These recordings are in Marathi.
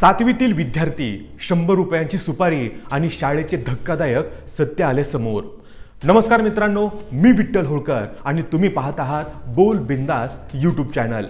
सातवीतील विद्यार्थी 100 रुपयांची सुपारी आणि शाळेचे धक्कादायक सत्य आले समोर। नमस्कार मित्रांनो, मी विठ्ठल होळकर आणि तुम्ही पाहत आहात बोल बिंदास यूट्यूब चॅनल।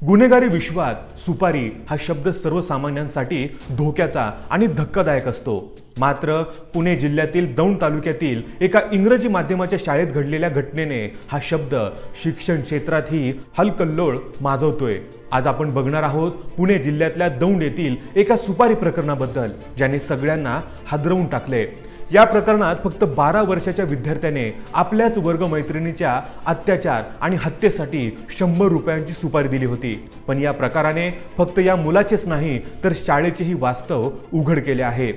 गुन्हेगारी विश्वात सुपारी हा शब्द सर्वसामान्यांसाठी धोक्याचा आणि धक्कादायक असतो। मात्र पुणे जिल्ह्यातील दौंड तालुक्यातील एका इंग्रजी माध्यमाच्या शाळेत घडलेल्या घटनेने हा शब्द शिक्षण क्षेत्रातही हलकल्लोळ माजवतोय। आज आपण बघणार आहोत पुणे जिल्ह्यातल्या दौंड येथील एका सुपारी प्रकरणाबद्दल, ज्याने सगळ्यांना हादरवून टाकले। या प्रकरणात फक्त 12 वर्षाच्या विद्यार्थ्याने आपल्याच वर्गमैत्रिणीच्या अत्याचार आणि हत्येसाठी 100 रुपयांची सुपारी दिली होती। पण या प्रकाराने फक्त या मुलाचेच नाही तर शाळेचेही वास्तव उघड केले आहे।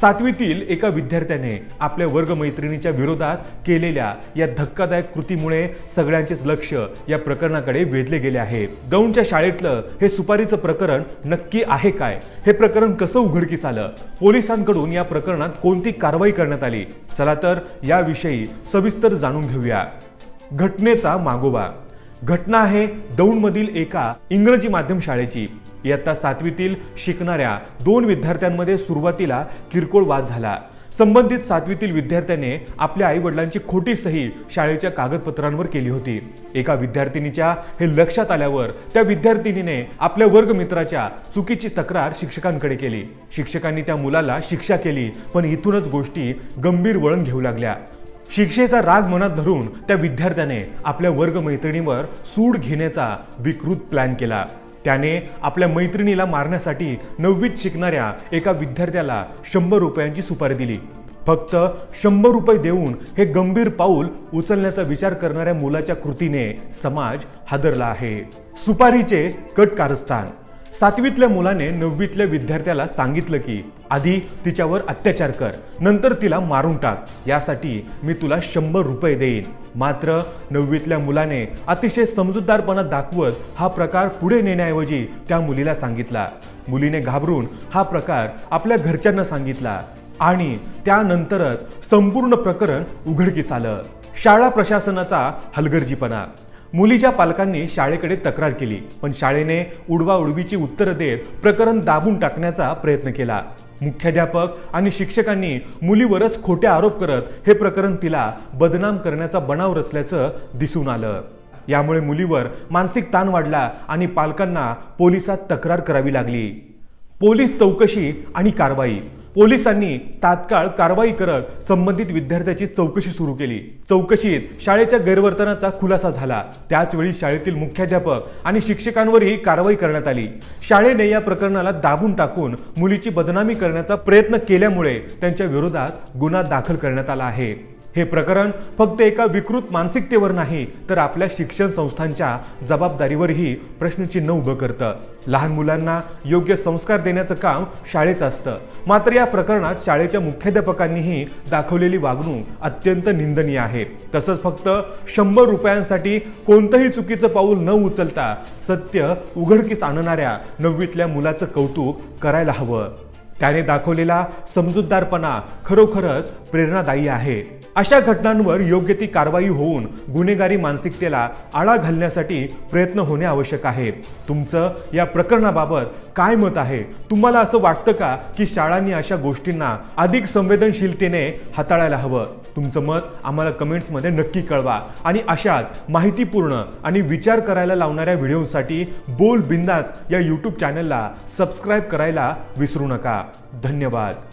7वीतील एका विद्यार्थ्याने आपल्या वर्गमैत्रिणीच्या विरोधात केलेल्या या धक्कादायक कृतीमुळे सगळ्यांचेच लक्ष या प्रकरणाकडे वेधले गेले आहे। दौंडच्या शाळेतलं हे सुपारीचं प्रकरण नक्की आहे काय? हे प्रकरण कसं उघडकीस आलं? पोलिसांकडून या प्रकरणात कोणती कारवाई करण्यात आली? चला तर याविषयी सविस्तर जाणून घेऊया। घटनेचा मागोवा। घटना आहे दौंडमधील एका इंग्रजी माध्यम शाळेची। इयत्ता 7वीतील शिकणाऱ्या 2 विद्यार्थ्यांमध्ये सुरुवातीला किरकोळ वाद झाला। संबंधित 7वीतील विद्यार्थ्याने आपल्या आई वडिलांची खोटी सही शाळेच्या कागदपत्रांवर केली होती। एका विद्यार्थिनीच्या हे लक्षात आल्यावर त्या विद्यार्थिनीने आपल्या वर्गमित्राच्या चुकीची तक्रार शिक्षकांकडे केली। शिक्षकांनी त्या मुलाला शिक्षा केली, पण इथूनच गोष्टी गंभीर वळण घेऊ लागल्या। शिक्षेचा राग मनात धरून त्या विद्यार्थ्याने आपल्या वर्गमैत्रिणीवर सूड घेण्याचा विकृत प्लॅन केला। त्याने आपल्या मैत्रिणीला मारण्यासाठी 9वीत शिकणाऱ्या एका विद्यार्थ्याला 100 रुपयांची सुपारी दिली। फक्त 100 रुपये देऊन हे गंभीर पाऊल उचलण्याचा विचार करणाऱ्या मुलाच्या कृतीने समाज हादरला आहे। सुपारीचे कट कारस्थान। 7वीतल्या मुलाने 9वीतल्या विद्यार्थ्याला सांगितलं की आधी तिच्यावर अत्याचार कर, नंतर तिला मारून टाक, यासाठी मी तुला 100 रुपये देईन। मात्र 9वीतल्या मुलाने अतिशय समजूतदारपणा दाखवत हा प्रकार पुढे नेण्याऐवजी त्या मुलीला सांगितला। मुलीने घाबरून हा प्रकार आपल्या घरच्यांना सांगितला आणि त्यानंतरच संपूर्ण प्रकरण उघडकीस आलं। शाळा प्रशासनाचा हलगर्जीपणा। मुलीच्या पालकांनी शाळेकडे तक्रार केली, पण शाळेने उडवाउडवीची उत्तरं देत प्रकरण दाबून टाकण्याचा प्रयत्न केला। मुख्याध्यापक आणि शिक्षकांनी मुलीवरच खोटे आरोप करत हे प्रकरण तिला बदनाम करण्याचा बनाव रचल्याचं दिसून आलं। यामुळे मुलीवर मानसिक ताण वाढला आणि पालकांना पोलिसात तक्रार करावी लागली। पोलीस चौकशी आणि कारवाई। पोलिसांनी तात्काळ कारवाई करत संबंधित विद्यार्थ्याची चौकशी सुरू केली। चौकशीत शाळेच्या गैरवर्तनाचा खुलासा झाला। त्याच वेळी शाळेतील मुख्याध्यापक आणि शिक्षकांवरही कारवाई करण्यात आली। शाळेने या प्रकरणाला दाबून टाकून मुलीची बदनामी करण्याचा प्रयत्न केल्यामुळे त्यांच्या विरोधात गुन्हा दाखल करण्यात आला आहे। हे प्रकरण फक्त एका विकृत मानसिकतेवर नाही तर आपल्या शिक्षण संस्थांच्या जबाबदारीवरही प्रश्नचिन्ह उभं करतं। लहान मुलांना योग्य संस्कार देण्याचं काम शाळेचं असतं, मात्र या प्रकरणात शाळेच्या मुख्याध्यापकांनीही दाखवलेली वागणूक अत्यंत निंदनीय आहे। तसंच फक्त 100 रुपयांसाठी कोणतंही चुकीचं पाऊल न उचलता सत्य उघडकीस आणणाऱ्या 9वीतल्या मुलाचं कौतुक करायला हवं। त्याने दाखवलेला समजूतदारपणा खरोखरच प्रेरणादायी आहे। अशा घटनांवर योग्य ती कारवाई होऊन गुन्हेगारी मानसिकतेला आळा घालण्यासाठी प्रयत्न होणे आवश्यक आहे। तुमचं या प्रकरणाबाबत काय मत आहे? तुम्हाला असं वाटतं का की शाळांनी अशा गोष्टींना अधिक संवेदनशीलतेने हाताळायला हवं? तुमचं मत आम्हाला कमेंट्समध्ये नक्की कळवा आणि अशाच माहितीपूर्ण आणि विचार करायला लावणाऱ्या व्हिडिओसाठी बोल बिंदास या यूट्यूब चॅनलला सबस्क्राईब करायला विसरू नका। धन्यवाद।